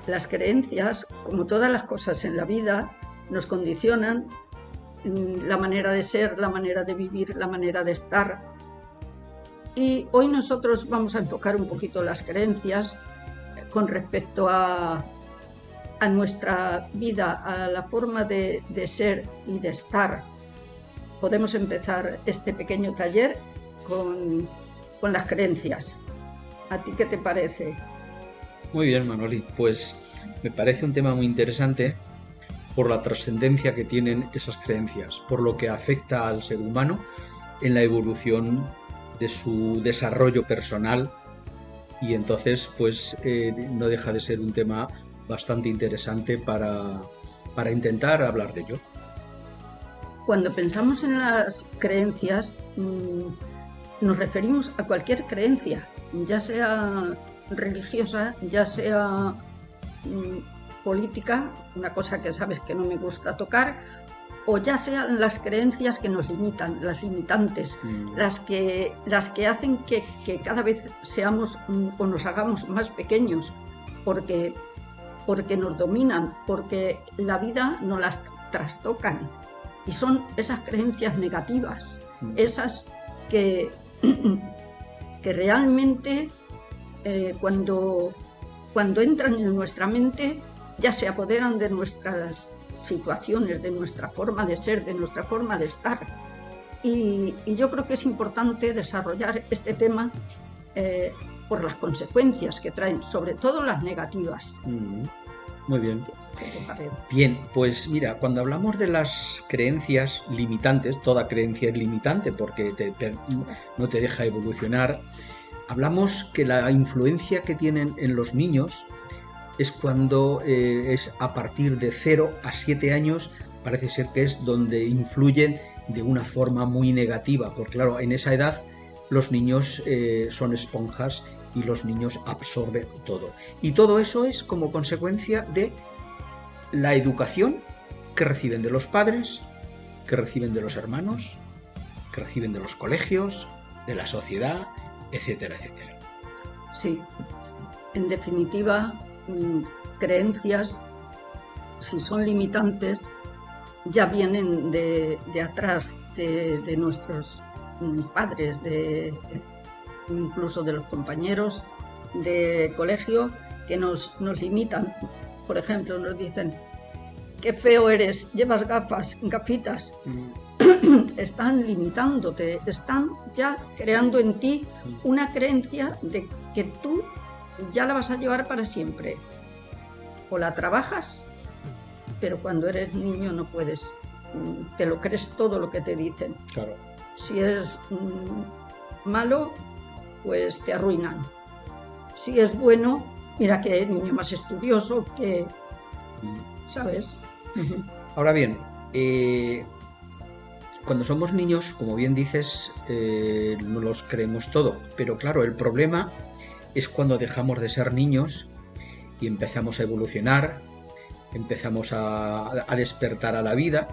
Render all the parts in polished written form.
Las creencias, como todas las cosas en la vida, nos condicionan la manera de ser, la manera de vivir, la manera de estar. Y hoy nosotros vamos a enfocar un poquito las creencias con respecto a nuestra vida, a la forma de ser y de estar. Podemos empezar este pequeño taller con las creencias. ¿A ti qué te parece? Muy bien, Manoli. Pues me parece un tema muy interesante por la trascendencia que tienen esas creencias, por lo que afecta al ser humano en la evolución de su desarrollo personal, y entonces pues no deja de ser un tema bastante interesante para intentar hablar de ello. Cuando pensamos en las creencias, nos referimos a cualquier creencia, ya sea religiosa, ya sea política, una cosa que sabes que no me gusta tocar, o ya sean las creencias que nos limitan, las limitantes, las que hacen que cada vez seamos o nos hagamos más pequeños, porque nos dominan, porque la vida nos las trastocan. Y son esas creencias negativas, esas que realmente cuando entran en nuestra mente ya se apoderan de nuestras situaciones, de nuestra forma de ser, de nuestra forma de estar. Y yo creo que es importante desarrollar este tema por las consecuencias que traen, sobre todo las negativas. Muy bien. Bien, pues mira, cuando hablamos de las creencias limitantes, toda creencia es limitante porque no te deja evolucionar. Hablamos que la influencia que tienen en los niños es cuando es a partir de 0 a 7 años, parece ser que es donde influyen de una forma muy negativa, porque claro, en esa edad los niños son esponjas y los niños absorben todo. Y todo eso es como consecuencia de la educación que reciben de los padres, que reciben de los hermanos, que reciben de los colegios, de la sociedad, etcétera, etcétera. Sí, en definitiva, creencias, si son limitantes, ya vienen de atrás, de nuestros padres, incluso de los compañeros de colegio que nos limitan. Por ejemplo, nos dicen: qué feo eres, llevas gafitas. Están limitándote, están ya creando en ti una creencia de que tú ya la vas a llevar para siempre. O la trabajas, pero cuando eres niño no puedes, te lo crees todo lo que te dicen. Claro. Si es malo, pues te arruinan. Si es bueno, mira qué niño más estudioso, que, ¿sabes? Ahora bien, cuando somos niños, como bien dices, no los creemos todo, pero claro, el problema es cuando dejamos de ser niños y empezamos a evolucionar, empezamos a despertar a la vida,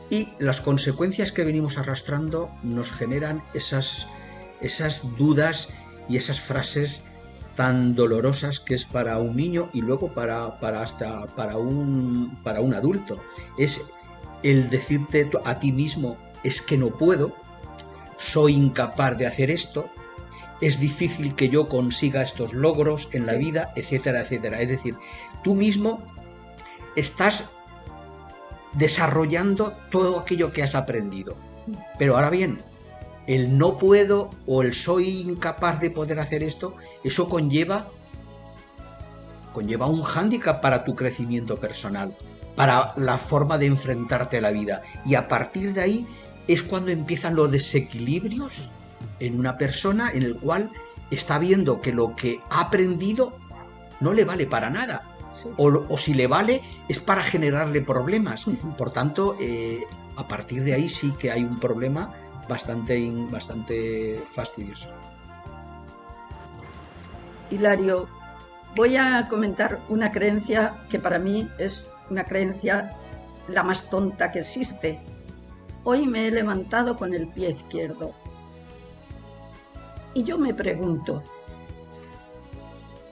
y las consecuencias que venimos arrastrando nos generan esas dudas y esas frases tan dolorosas que es para un niño y luego hasta para un adulto. Es el decirte a ti mismo: es que no puedo, soy incapaz de hacer esto, es difícil que yo consiga estos logros en la vida, etcétera, etcétera. Es decir, tú mismo estás desarrollando todo aquello que has aprendido. Pero ahora bien, el no puedo o el soy incapaz de poder hacer esto, eso conlleva un hándicap para tu crecimiento personal, para la forma de enfrentarte a la vida. Y a partir de ahí es cuando empiezan los desequilibrios en una persona, en el cual está viendo que lo que ha aprendido no le vale para nada. Sí. O si le vale, es para generarle problemas. Por tanto, a partir de ahí sí que hay un problema bastante fastidioso. Hilario, voy a comentar una creencia que para mí es una creencia la más tonta que existe. Hoy me he levantado con el pie izquierdo. Y yo me pregunto,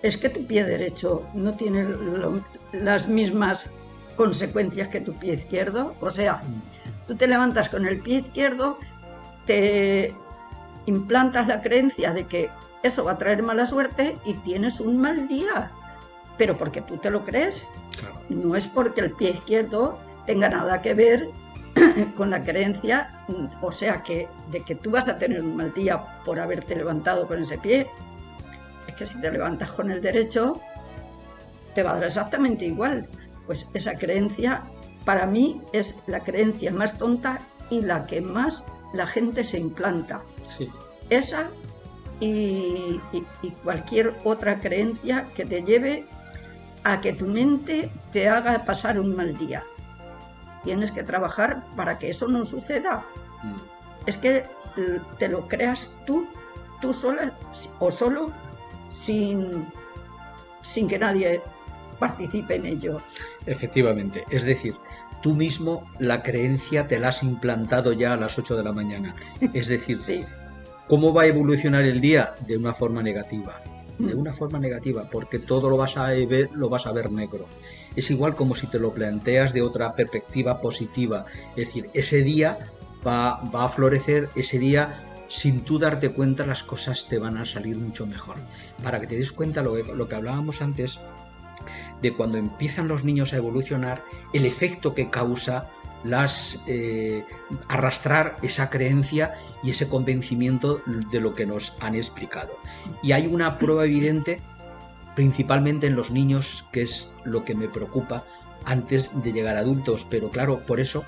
es que tu pie derecho no tiene las mismas consecuencias que tu pie izquierdo. O sea, tú te levantas con el pie izquierdo, te implantas la creencia de que eso va a traer mala suerte y tienes un mal día, pero porque tú te lo crees. Claro. No es porque el pie izquierdo tenga nada que ver con la creencia, o sea, de que tú vas a tener un mal día por haberte levantado con ese pie. Es que si te levantas con el derecho, te va a dar exactamente igual. Pues esa creencia, para mí, es la creencia más tonta y la que más la gente se implanta. Sí. Esa y cualquier otra creencia que te lleve a que tu mente te haga pasar un mal día. Tienes que trabajar para que eso no suceda. Es que te lo creas tú sola o solo, sin que nadie participe en ello. Efectivamente, es decir, tú mismo la creencia te la has implantado ya a las 8 de la mañana. Es decir, Sí. ¿Cómo va a evolucionar el día? De una forma negativa. De una forma negativa, porque todo lo vas a ver negro. Es igual como si te lo planteas de otra perspectiva positiva. Es decir, ese día va a florecer, ese día, sin tú darte cuenta, las cosas te van a salir mucho mejor. Para que te des cuenta lo que hablábamos antes, de cuando empiezan los niños a evolucionar, el efecto que causa arrastrar esa creencia y ese convencimiento de lo que nos han explicado. Y hay una prueba evidente, principalmente en los niños, que es lo que me preocupa antes de llegar a adultos, pero claro, por eso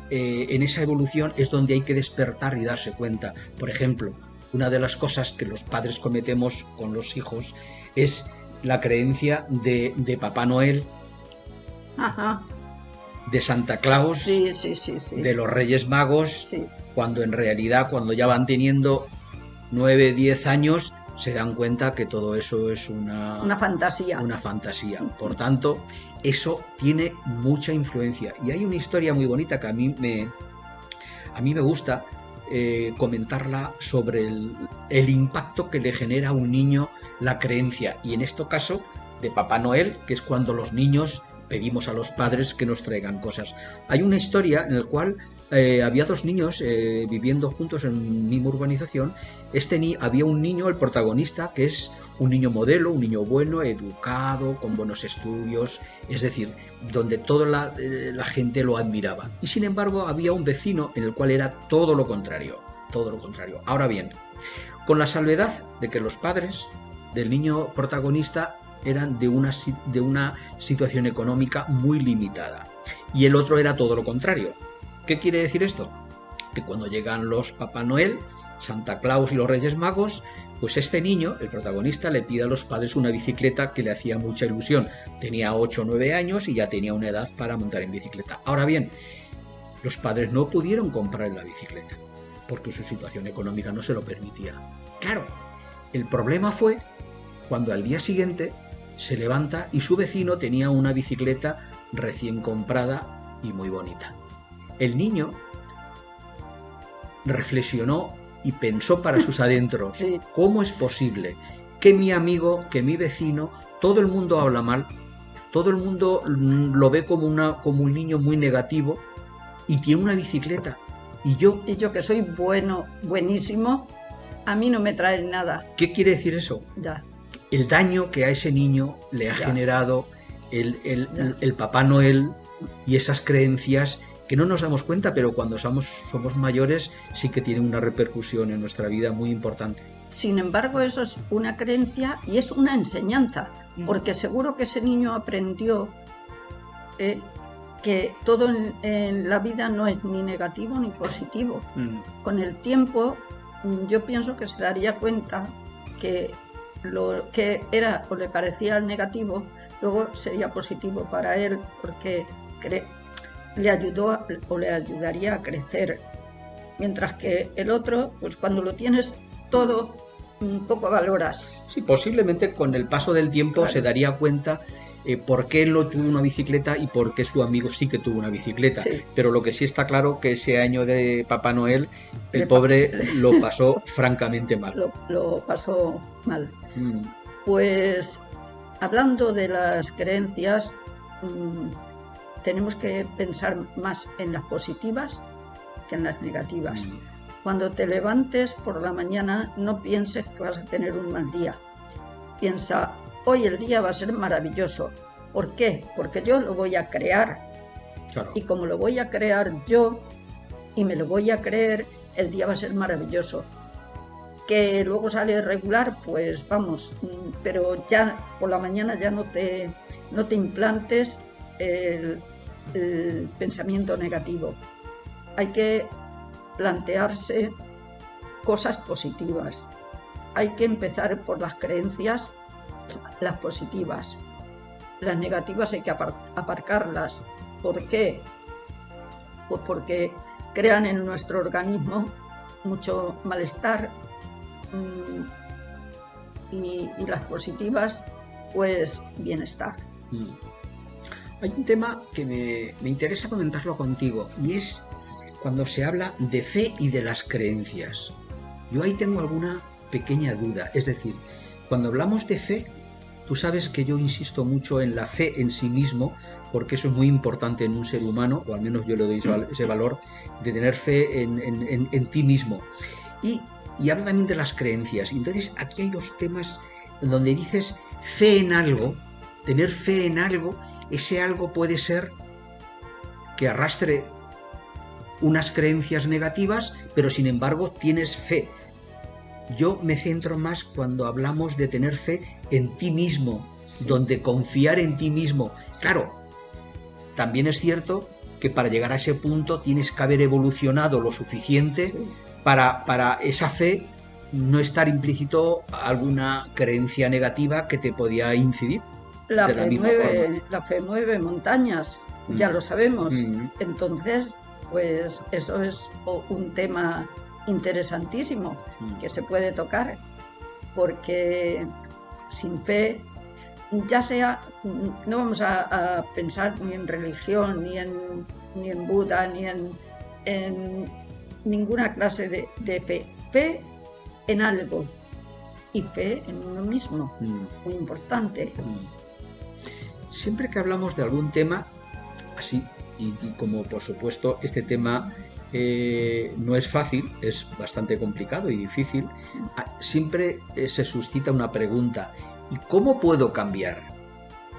en esa evolución es donde hay que despertar y darse cuenta. Por ejemplo, una de las cosas que los padres cometemos con los hijos es la creencia de Papá Noel, Ajá. de Santa Claus, Sí. de los Reyes Magos, sí. Cuando en realidad, cuando ya van teniendo 9, 10 años, se dan cuenta que todo eso es una fantasía. Una fantasía. Por tanto, eso tiene mucha influencia. Y hay una historia muy bonita que a mí me gusta comentarla sobre el impacto que le genera a un niño la creencia. Y en este caso, de Papá Noel, que es cuando los niños pedimos a los padres que nos traigan cosas. Hay una historia en la cual había dos niños viviendo juntos en una misma urbanización. Había un niño, el protagonista, que es un niño modelo, un niño bueno, educado, con buenos estudios, es decir, donde toda la gente lo admiraba. Y sin embargo había un vecino en el cual era todo lo contrario. Ahora bien, con la salvedad de que los padres del niño protagonista eran de una situación económica muy limitada y el otro era todo lo contrario. ¿Qué quiere decir esto? Que cuando llegan los Papá Noel, Santa Claus y los Reyes Magos, pues este niño, el protagonista, le pide a los padres una bicicleta que le hacía mucha ilusión. Tenía 8 o 9 años y ya tenía una edad para montar en bicicleta. Ahora bien, los padres no pudieron comprar la bicicleta porque su situación económica no se lo permitía. Claro, el problema fue cuando al día siguiente se levanta y su vecino tenía una bicicleta recién comprada y muy bonita. El niño reflexionó y pensó para sus adentros, Sí. ¿cómo es posible que mi amigo, que mi vecino, todo el mundo habla mal, todo el mundo lo ve como un niño muy negativo y tiene una bicicleta? Y yo que soy buenísimo, a mí no me trae nada. ¿Qué quiere decir eso? Ya. El daño que a ese niño le ha generado el Papá Noel y esas creencias que no nos damos cuenta, pero cuando somos mayores sí que tienen una repercusión en nuestra vida muy importante. Sin embargo, eso es una creencia y es una enseñanza, porque seguro que ese niño aprendió que todo en la vida no es ni negativo ni positivo. Con el tiempo, yo pienso que se daría cuenta que lo que era o le parecía negativo, luego sería positivo para él, porque le ayudó o le ayudaría a crecer. Mientras que el otro, pues cuando lo tienes todo, poco valoras. Sí, posiblemente con el paso del tiempo Claro. se daría cuenta por qué él no tuvo una bicicleta y por qué su amigo sí que tuvo una bicicleta. Sí. Pero lo que sí está claro que ese año de Papá Noel, el pobre lo pasó francamente mal. Lo pasó mal. Mm. Pues Hablando de las creencias, tenemos que pensar más en las positivas que en las negativas. Cuando te levantes por la mañana, no pienses que vas a tener un mal día. Piensa, hoy el día va a ser maravilloso. ¿Por qué? Porque yo lo voy a crear. Claro. Y como lo voy a crear yo y me lo voy a creer, el día va a ser maravilloso. Que luego sale regular, pues vamos, pero ya por la mañana ya no te implantes el pensamiento negativo. Hay que plantearse cosas positivas. Hay que empezar por las creencias, las positivas. Las negativas hay que aparcarlas. ¿Por qué? Pues porque crean en nuestro organismo mucho malestar, y las positivas, pues bienestar. Hay un tema que me interesa comentarlo contigo, y es cuando se habla de fe y de las creencias. Yo ahí tengo alguna pequeña duda. Es decir, cuando hablamos de fe, tú sabes que yo insisto mucho en la fe en sí mismo, porque eso es muy importante en un ser humano, o al menos yo le doy ese valor de tener fe en ti mismo. Y habla también de las creencias. Entonces aquí hay dos temas donde dices fe en algo, tener fe en algo. Ese algo puede ser que arrastre unas creencias negativas, pero sin embargo tienes fe. Yo me centro más cuando hablamos de tener fe en ti mismo, donde confiar en ti mismo. Claro, también es cierto que para llegar a ese punto tienes que haber evolucionado lo suficiente para esa fe no estar implícito alguna creencia negativa que te podía incidir. La fe mueve montañas, ya lo sabemos. Entonces, pues eso es un tema interesantísimo que se puede tocar, porque sin fe, ya sea, no vamos a pensar ni en religión, ni en Buda, ni en ninguna clase de fe. Fe en algo y fe en uno mismo, muy importante. Siempre que hablamos de algún tema así, y como por supuesto este tema no es fácil, es bastante complicado y difícil, siempre se suscita una pregunta: ¿y cómo puedo cambiar?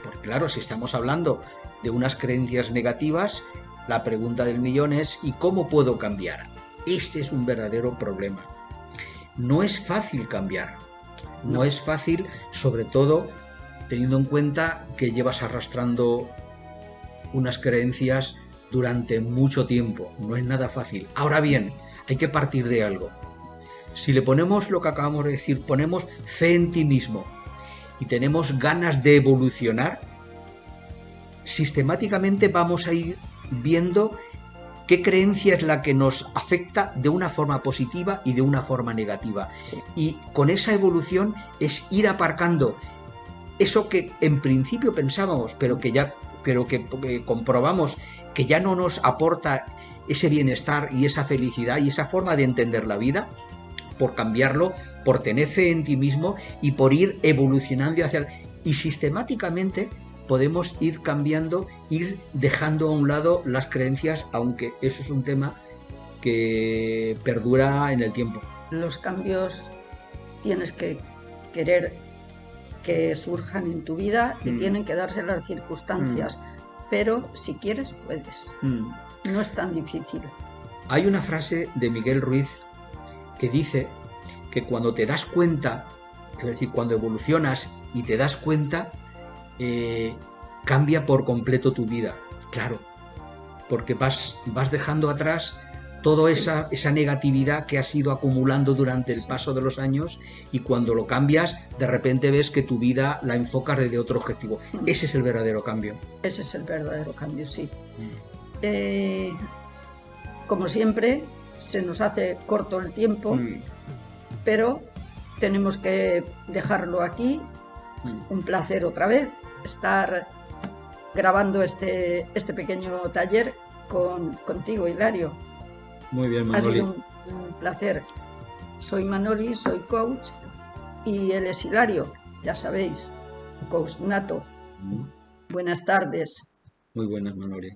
Porque claro, si estamos hablando de unas creencias negativas, la pregunta del millón es: ¿y cómo puedo cambiar? Este es un verdadero problema. No es fácil cambiar, no es fácil, sobre todo teniendo en cuenta que llevas arrastrando unas creencias durante mucho tiempo. No es nada fácil. Ahora bien, hay que partir de algo. Si le ponemos lo que acabamos de decir, ponemos fe en ti mismo y tenemos ganas de evolucionar, sistemáticamente vamos a ir viendo qué creencia es la que nos afecta de una forma positiva y de una forma negativa. Sí. Y con esa evolución es ir aparcando eso que en principio pensábamos, pero que comprobamos que ya no nos aporta ese bienestar y esa felicidad y esa forma de entender la vida, por cambiarlo, por tener fe en ti mismo y por ir evolucionando y sistemáticamente podemos ir cambiando, ir dejando a un lado las creencias, aunque eso es un tema que perdura en el tiempo. Los cambios tienes que querer que surjan en tu vida y tienen que darse las circunstancias, pero si quieres puedes. No es tan difícil. Hay una frase de Miguel Ruiz que dice que cuando te das cuenta, es decir, cuando evolucionas y te das cuenta, cambia por completo tu vida. Claro, porque vas dejando atrás toda esa negatividad que has ido acumulando durante el paso de los años, y cuando lo cambias, de repente ves que tu vida la enfocas desde otro objetivo. Ese es el verdadero cambio. Ese es el verdadero cambio, sí. Como siempre, se nos hace corto el tiempo, pero tenemos que dejarlo aquí. Un placer otra vez estar grabando este pequeño taller contigo, Hilario. Muy bien, Manoli. Ha sido un placer. Soy Manoli, soy coach, y él es Hilario, ya sabéis. Cosnato. Mm. Buenas tardes. Muy buenas, Manoli.